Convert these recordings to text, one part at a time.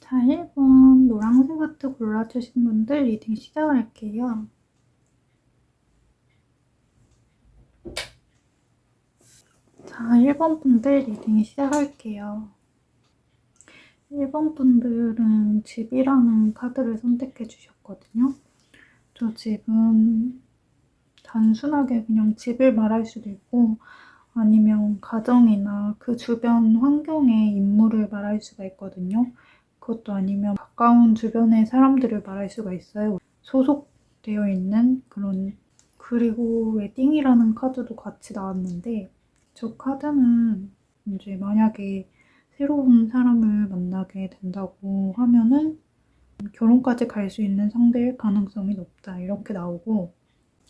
자, 1번 노란색 하트 골라주신 분들 리딩 시작할게요. 자, 1번 분들 리딩 시작할게요. 1번 분들은 집이라는 카드를 선택해 주셨거든요. 저 집은 단순하게 그냥 집을 말할 수도 있고 아니면 가정이나 그 주변 환경의 인물을 말할 수가 있거든요. 그것도 아니면 가까운 주변의 사람들을 말할 수가 있어요. 소속되어 있는 그런. 그리고 웨딩이라는 카드도 같이 나왔는데 저 카드는 이제 만약에 새로운 사람을 만나게 된다고 하면은 결혼까지 갈 수 있는 상대일 가능성이 높다 이렇게 나오고,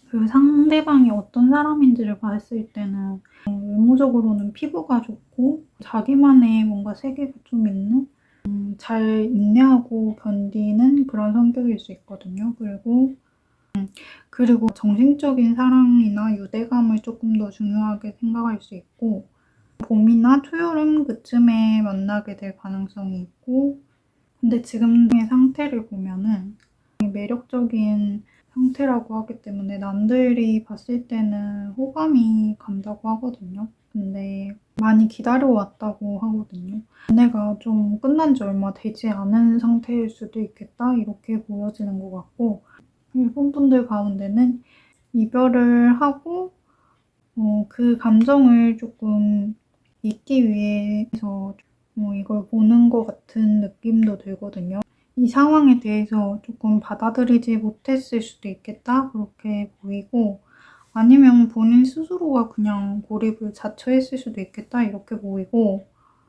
그 상대방이 어떤 사람인지를 봤을 때는 외모적으로는 피부가 좋고 자기만의 뭔가 세계가 좀 있는, 잘 인내하고 견디는 그런 성격일 수 있거든요. 그리고 정신적인 사랑이나 유대감을 조금 더 중요하게 생각할 수 있고, 봄이나 초여름 그쯤에 만나게 될 가능성이 있고, 근데 지금의 상태를 보면은 매력적인 상태라고 하기 때문에 남들이 봤을 때는 호감이 간다고 하거든요. 근데 많이 기다려왔다고 하거든요. 연애가 좀 끝난 지 얼마 되지 않은 상태일 수도 있겠다 이렇게 보여지는 것 같고, 일본 분들 가운데는 이별을 하고 그 감정을 조금 잊기 위해서 이걸 보는 것 같은 느낌도 들거든요. 이 상황에 대해서 조금 받아들이지 못했을 수도 있겠다 그렇게 보이고, 아니면 본인 스스로가 그냥 고립을 자처했을 수도 있겠다 이렇게 보이고,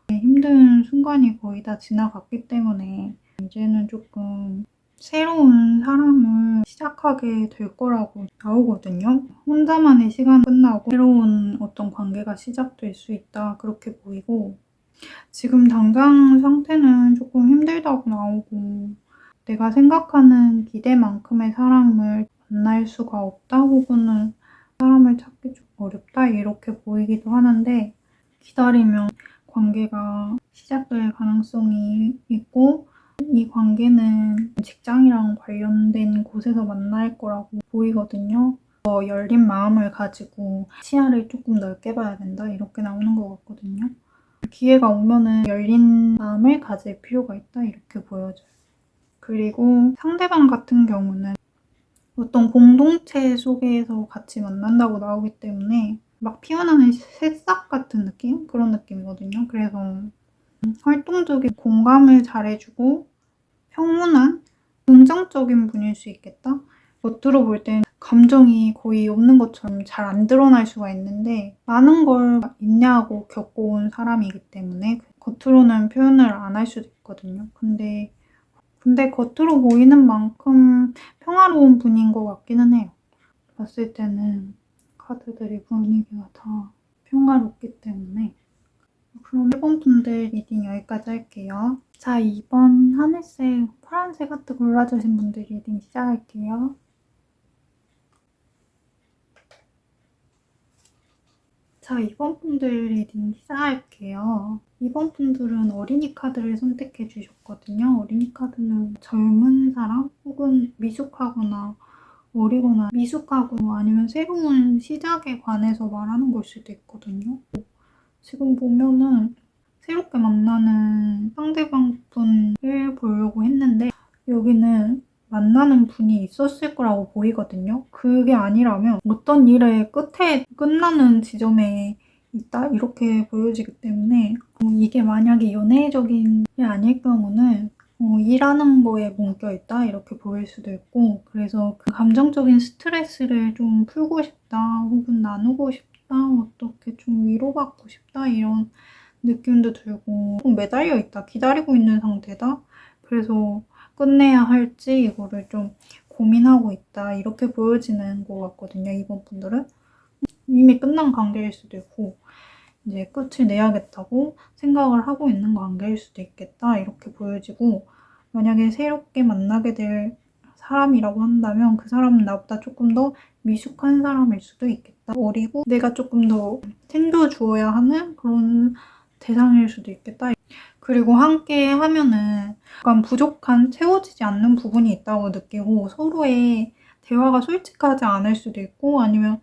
힘든 순간이 거의 다 지나갔기 때문에 이제는 조금 새로운 사람을 시작하게 될 거라고 나오거든요. 혼자만의 시간 끝나고 새로운 어떤 관계가 시작될 수 있다 그렇게 보이고, 지금 당장 상태는 조금 힘들다고 나오고, 내가 생각하는 기대만큼의 사람을 만날 수가 없다 혹은 사람을 찾기 좀 어렵다 이렇게 보이기도 하는데, 기다리면 관계가 시작될 가능성이 있고, 이 관계는 직장이랑 관련된 곳에서 만날 거라고 보이거든요. 열린 마음을 가지고 시야를 조금 넓게 봐야 된다 이렇게 나오는 것 같거든요. 기회가 오면은 열린 마음을 가질 필요가 있다 이렇게 보여져요. 그리고 상대방 같은 경우는 어떤 공동체 속에서 같이 만난다고 나오기 때문에 막 피어나는 새싹 같은 느낌? 그런 느낌이거든요. 그래서 활동적인 공감을 잘해주고 평온한 긍정적인 분일 수 있겠다? 겉으로 볼 땐 감정이 거의 없는 것처럼 잘 안 드러날 수가 있는데, 많은 걸 인내하고 겪어온 사람이기 때문에 겉으로는 표현을 안 할 수도 있거든요. 근데 겉으로 보이는 만큼 평화로운 분인 것 같기는 해요. 봤을 때는 카드들이 분위기가 다 평화롭기 때문에. 그럼 1번 분들 리딩 여기까지 할게요. 자, 2번 하늘색, 파란색 하트 골라주신 분들 리딩 시작할게요. 자, 2번 분들 리딩 시작할게요. 2번 분들은 어린이 카드를 선택해 주셨거든요. 어린이 카드는 젊은 사람 혹은 미숙하거나 어리거나 미숙하고 아니면 새로운 시작에 관해서 말하는 걸 수도 있거든요. 지금 보면은 새롭게 만나는 상대방 분을 보려고 했는데 여기는 만나는 분이 있었을 거라고 보이거든요. 그게 아니라면 어떤 일의 끝에 끝나는 지점에 있다 이렇게 보여지기 때문에 이게 만약에 연애적인 게 아닐 경우는 일하는 거에 묶여있다 이렇게 보일 수도 있고, 그래서 그 감정적인 스트레스를 좀 풀고 싶다 혹은 나누고 싶다, 어떻게 좀 위로받고 싶다 이런 느낌도 들고, 좀 매달려 있다, 기다리고 있는 상태다, 그래서 끝내야 할지 이거를 좀 고민하고 있다 이렇게 보여지는 것 같거든요. 이번 분들은 이미 끝난 관계일 수도 있고 이제 끝을 내야겠다고 생각을 하고 있는 관계일 수도 있겠다 이렇게 보여지고, 만약에 새롭게 만나게 될 사람이라고 한다면 그 사람은 나보다 조금 더 미숙한 사람일 수도 있겠다. 어리고 내가 조금 더 챙겨주어야 하는 그런 대상일 수도 있겠다. 그리고 함께 하면은 약간 부족한, 채워지지 않는 부분이 있다고 느끼고 서로의 대화가 솔직하지 않을 수도 있고 아니면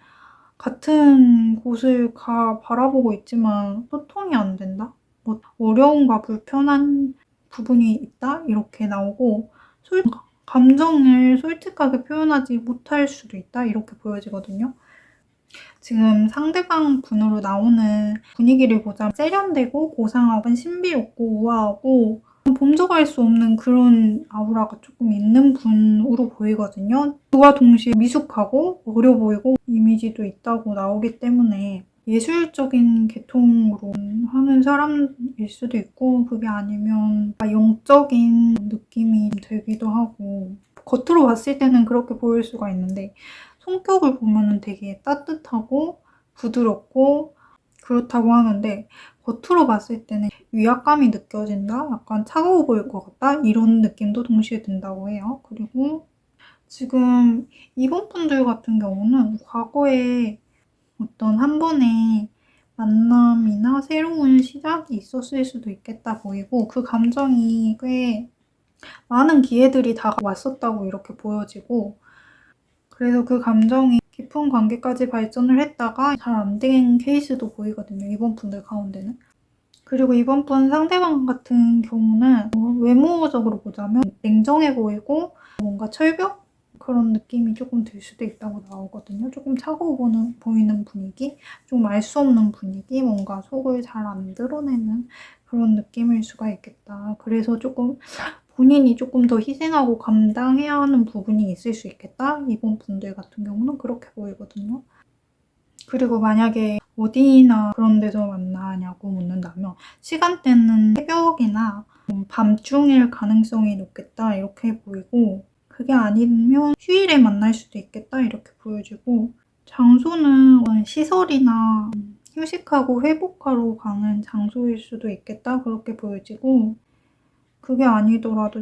같은 곳을 바라보고 있지만 소통이 안 된다? 뭐 어려움과 불편한 부분이 있다? 이렇게 나오고 감정을 솔직하게 표현하지 못할 수도 있다? 이렇게 보여지거든요. 지금 상대방 분으로 나오는 분위기를 보자면 세련되고 고상하고 신비롭고 우아하고 범접할 수 없는 그런 아우라가 조금 있는 분으로 보이거든요. 그와 동시에 미숙하고 어려 보이고 이미지도 있다고 나오기 때문에 예술적인 계통으로 하는 사람일 수도 있고 그게 아니면 영적인 느낌이 들기도 하고 겉으로 봤을 때는 그렇게 보일 수가 있는데 성격을 보면은 되게 따뜻하고 부드럽고 그렇다고 하는데 겉으로 봤을 때는 위압감이 느껴진다? 약간 차가워 보일 것 같다? 이런 느낌도 동시에 든다고 해요. 그리고 지금 이번 분들 같은 경우는 과거에 어떤 한 번의 만남이나 새로운 시작이 있었을 수도 있겠다 보이고 그 감정이 꽤 많은 기회들이 다가왔었다고 이렇게 보여지고 그래서 그 감정이 깊은 관계까지 발전을 했다가 잘 안 된 케이스도 보이거든요. 이번 분들 가운데는. 그리고 이번 분 상대방 같은 경우는 외모적으로 보자면 냉정해 보이고 뭔가 철벽? 그런 느낌이 조금 들 수도 있다고 나오거든요. 조금 차가워 보이는 분위기? 좀 알 수 없는 분위기? 뭔가 속을 잘 안 드러내는 그런 느낌일 수가 있겠다. 그래서 조금 본인이 조금 더 희생하고 감당해야 하는 부분이 있을 수 있겠다. 이번 분들 같은 경우는 그렇게 보이거든요. 그리고 만약에 어디나 그런 데서 만나냐고 묻는다면 시간대는 새벽이나 밤중일 가능성이 높겠다 이렇게 보이고 그게 아니면 휴일에 만날 수도 있겠다 이렇게 보여지고 장소는 시설이나 휴식하고 회복하러 가는 장소일 수도 있겠다 그렇게 보여지고 그게 아니더라도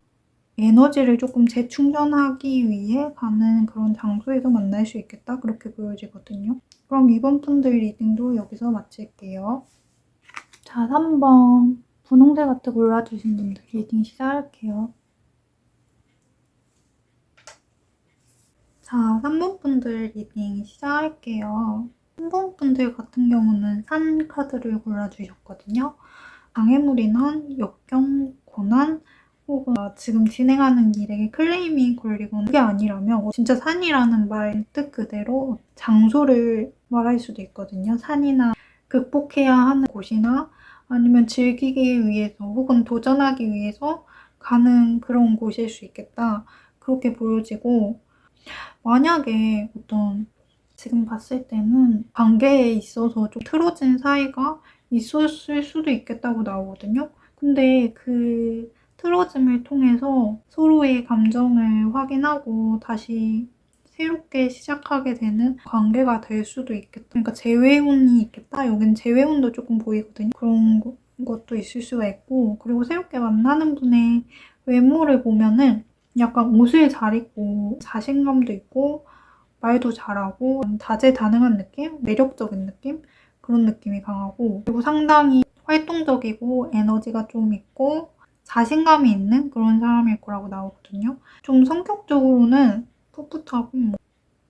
에너지를 조금 재충전하기 위해 가는 그런 장소에서 만날 수 있겠다 그렇게 보여지거든요. 그럼 이번 분들 리딩도 여기서 마칠게요. 자, 3번 분홍색 아트 골라주신 분들 리딩 시작할게요. 자, 3번 분들 리딩 시작할게요. 3번 분들 같은 경우는 산 카드를 골라주셨거든요. 장애물이나 역경, 고난, 혹은 지금 진행하는 일에 클레임이 걸리거나 그게 아니라면 진짜 산이라는 말 뜻 그대로 장소를 말할 수도 있거든요. 산이나 극복해야 하는 곳이나 아니면 즐기기 위해서 혹은 도전하기 위해서 가는 그런 곳일 수 있겠다. 그렇게 보여지고 만약에 어떤 지금 봤을 때는 관계에 있어서 좀 틀어진 사이가 있었을 수도 있겠다고 나오거든요. 근데 그 틀어짐을 통해서 서로의 감정을 확인하고 다시 새롭게 시작하게 되는 관계가 될 수도 있겠다. 그러니까 재회운이 있겠다. 여긴 재회운도 조금 보이거든요. 그런 것도 있을 수가 있고 그리고 새롭게 만나는 분의 외모를 보면은 약간 옷을 잘 입고 자신감도 있고 말도 잘하고 다재다능한 느낌? 매력적인 느낌? 그런 느낌이 강하고 그리고 상당히 활동적이고 에너지가 좀 있고 자신감이 있는 그런 사람일 거라고 나오거든요. 좀 성격적으로는 풋풋하고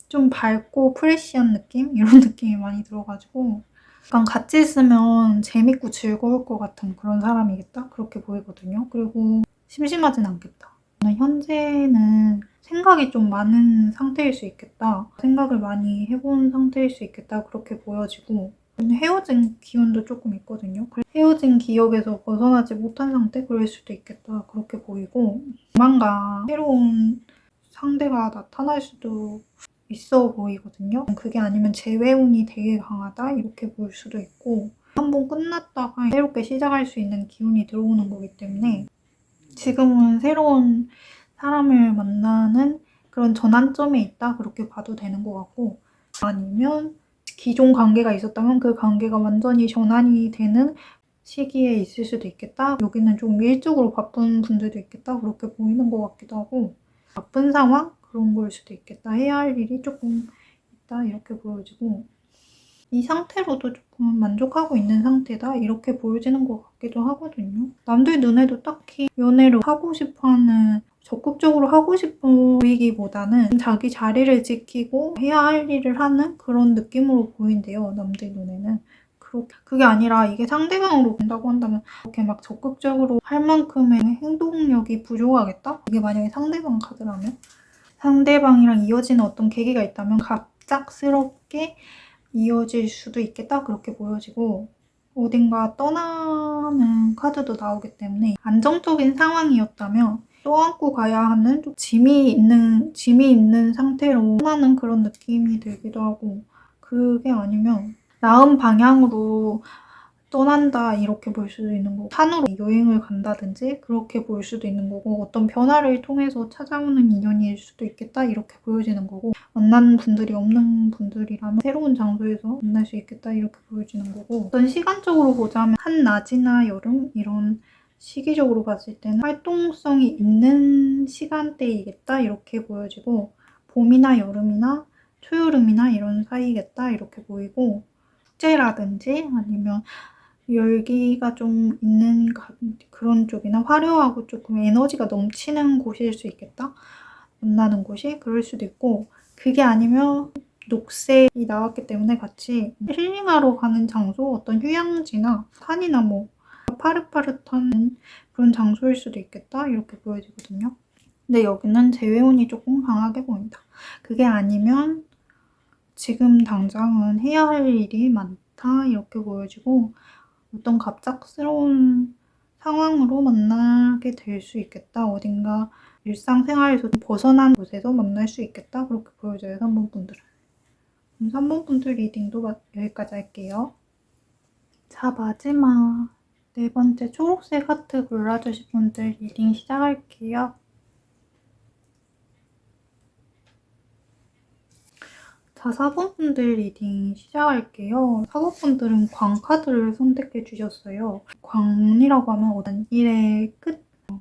좀 밝고 프레시한 느낌? 이런 느낌이 많이 들어가지고 약간 같이 있으면 재밌고 즐거울 것 같은 그런 사람이겠다? 그렇게 보이거든요. 그리고 심심하진 않겠다. 현재는 생각이 좀 많은 상태일 수 있겠다. 생각을 많이 해본 상태일 수 있겠다. 그렇게 보여지고 헤어진 기운도 조금 있거든요. 헤어진 기억에서 벗어나지 못한 상태? 그럴 수도 있겠다. 그렇게 보이고 조만간 새로운 상대가 나타날 수도 있어 보이거든요. 그게 아니면 재회운이 되게 강하다? 이렇게 볼 수도 있고 한번 끝났다가 새롭게 시작할 수 있는 기운이 들어오는 거기 때문에 지금은 새로운 사람을 만나는 그런 전환점에 있다 그렇게 봐도 되는 것 같고 아니면 기존 관계가 있었다면 그 관계가 완전히 전환이 되는 시기에 있을 수도 있겠다. 여기는 좀 일적으로 바쁜 분들도 있겠다 그렇게 보이는 것 같기도 하고 바쁜 상황? 그런 걸 수도 있겠다. 해야 할 일이 조금 있다 이렇게 보여지고 이 상태로도 조금 만족하고 있는 상태다 이렇게 보여지는 것 같기도 하거든요. 남들 눈에도 딱히 연애를 하고 싶어하는 적극적으로 하고 싶어 보이기보다는 자기 자리를 지키고 해야 할 일을 하는 그런 느낌으로 보인대요. 남들 눈에는. 그게 아니라 이게 상대방으로 본다고 한다면 그렇게 막 적극적으로 할 만큼의 행동력이 부족하겠다? 이게 만약에 상대방 카드라면? 상대방이랑 이어지는 어떤 계기가 있다면 갑작스럽게 이어질 수도 있겠다 그렇게 보여지고 어딘가 떠나는 카드도 나오기 때문에 안정적인 상황이었다면 떠안고 가야 하는 좀 짐이 있는 상태로 떠나는 그런 느낌이 들기도 하고 그게 아니면 나은 방향으로 떠난다 이렇게 볼 수도 있는 거고 산으로 여행을 간다든지 그렇게 볼 수도 있는 거고 어떤 변화를 통해서 찾아오는 인연일 수도 있겠다 이렇게 보여지는 거고 만나는 분들이 없는 분들이라면 새로운 장소에서 만날 수 있겠다 이렇게 보여지는 거고 어떤 시간적으로 보자면 한낮이나 여름 이런 시기적으로 봤을 때는 활동성이 있는 시간대이겠다 이렇게 보여지고 봄이나 여름이나 초여름이나 이런 사이겠다 이렇게 보이고 축제라든지 아니면 열기가 좀 있는 그런 쪽이나 화려하고 조금 에너지가 넘치는 곳일 수 있겠다. 만나는 곳이 그럴 수도 있고 그게 아니면 녹색이 나왔기 때문에 같이 힐링하러 가는 장소 어떤 휴양지나 산이나 뭐 파릇파릇한 그런 장소일 수도 있겠다 이렇게 보여지거든요. 근데 여기는 재회운이 조금 강하게 보인다. 그게 아니면 지금 당장은 해야 할 일이 많다 이렇게 보여지고 어떤 갑작스러운 상황으로 만나게 될 수 있겠다. 어딘가 일상생활에서 벗어난 곳에서 만날 수 있겠다. 그렇게 보여져요, 3번 분들은. 그럼 3번 분들 리딩도 여기까지 할게요. 자, 마지막 4번째 초록색 하트 골라주신 분들 리딩 시작할게요. 자, 4번 분들 리딩 시작할게요. 4번 분들은 광카드를 선택해 주셨어요. 광이라고 하면 어떤 일의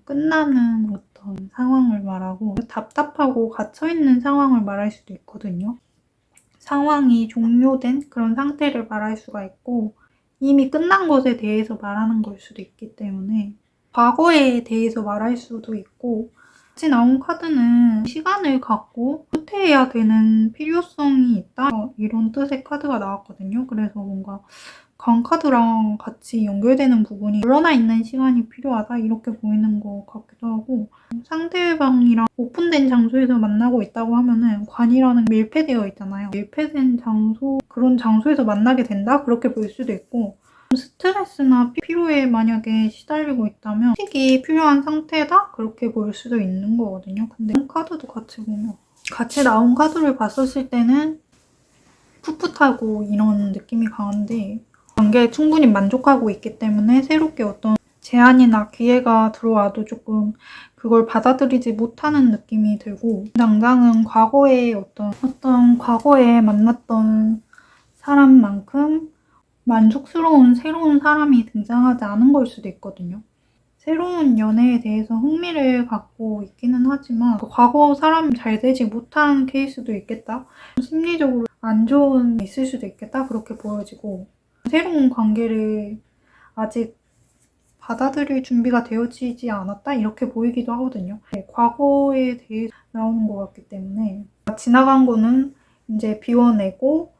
끝나는 어떤 상황을 말하고 답답하고 갇혀있는 상황을 말할 수도 있거든요. 상황이 종료된 그런 상태를 말할 수가 있고 이미 끝난 것에 대해서 말하는 걸 수도 있기 때문에 과거에 대해서 말할 수도 있고 같이 나온 카드는 시간을 갖고 후퇴해야 되는 필요성이 있다 이런 뜻의 카드가 나왔거든요. 그래서 뭔가 광카드랑 같이 연결되는 부분이 물러나 있는 시간이 필요하다 이렇게 보이는 것 같기도 하고 상대방이랑 오픈된 장소에서 만나고 있다고 하면은 관이라는 밀폐되어 있잖아요. 밀폐된 장소 그런 장소에서 만나게 된다 그렇게 볼 수도 있고 스트레스나 피로에 만약에 시달리고 있다면 휴식이 필요한 상태다? 그렇게 볼 수도 있는 거거든요. 근데 카드도 같이 보면 같이 나온 카드를 봤었을 때는 풋풋하고 이런 느낌이 강한데 관계에 충분히 만족하고 있기 때문에 새롭게 어떤 제안이나 기회가 들어와도 조금 그걸 받아들이지 못하는 느낌이 들고 당장은 과거에 어떤 과거에 만났던 사람만큼 만족스러운 새로운 사람이 등장하지 않은 걸 수도 있거든요. 새로운 연애에 대해서 흥미를 갖고 있기는 하지만 과거 사람 잘 되지 못한 케이스도 있겠다. 심리적으로 안 좋은 게 있을 수도 있겠다. 그렇게 보여지고 새로운 관계를 아직 받아들일 준비가 되어지지 않았다. 이렇게 보이기도 하거든요. 과거에 대해서 나오는 것 같기 때문에 지나간 거는 이제 비워내고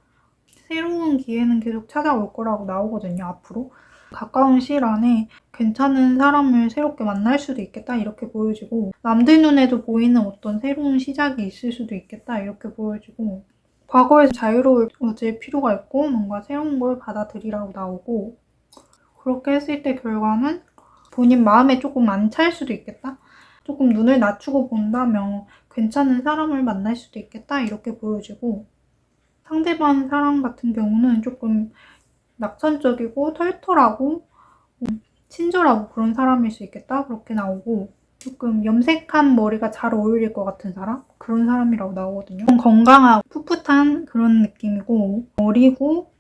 새로운 기회는 계속 찾아올 거라고 나오거든요. 앞으로. 가까운 시일 안에 괜찮은 사람을 새롭게 만날 수도 있겠다 이렇게 보여지고 남들 눈에도 보이는 어떤 새로운 시작이 있을 수도 있겠다 이렇게 보여지고 과거에서 자유로워질 필요가 있고 뭔가 새로운 걸 받아들이라고 나오고 그렇게 했을 때 결과는 본인 마음에 조금 안 찰 수도 있겠다. 조금 눈을 낮추고 본다면 괜찮은 사람을 만날 수도 있겠다 이렇게 보여지고 상대방 사람 같은 경우는 조금 낙천적이고 털털하고 친절하고 그런 사람일 수 있겠다 그렇게 나오고 조금 염색한 머리가 잘 어울릴 것 같은 사람? 그런 사람이라고 나오거든요. 건강하고 풋풋한 그런 느낌이고 어리고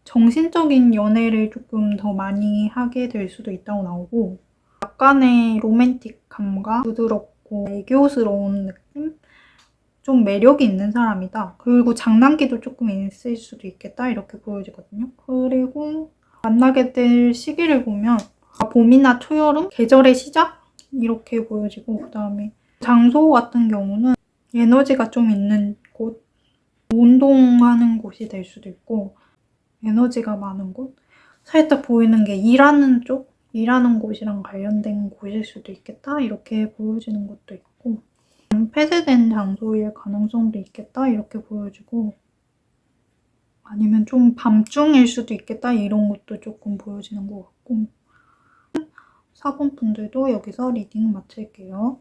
정신적인 연애를 조금 더 많이 하게 될 수도 있다고 나오고 약간의 로맨틱함과 부드럽고 애교스러운 느낌? 좀 매력이 있는 사람이다. 그리고 장난기도 조금 있을 수도 있겠다. 이렇게 보여지거든요. 그리고 만나게 될 시기를 보면 봄이나 초여름? 계절의 시작? 이렇게 보여지고 그다음에 장소 같은 경우는 에너지가 좀 있는 곳? 운동하는 곳이 될 수도 있고 에너지가 많은 곳? 살짝 보이는 게 일하는 쪽? 일하는 곳이랑 관련된 곳일 수도 있겠다. 이렇게 보여지는 것도 있고 폐쇄된 장소일 가능성도 있겠다. 이렇게 보여지고 아니면 좀 밤중일 수도 있겠다. 이런 것도 조금 보여지는 것 같고 4번 분들도 여기서 리딩 마칠게요.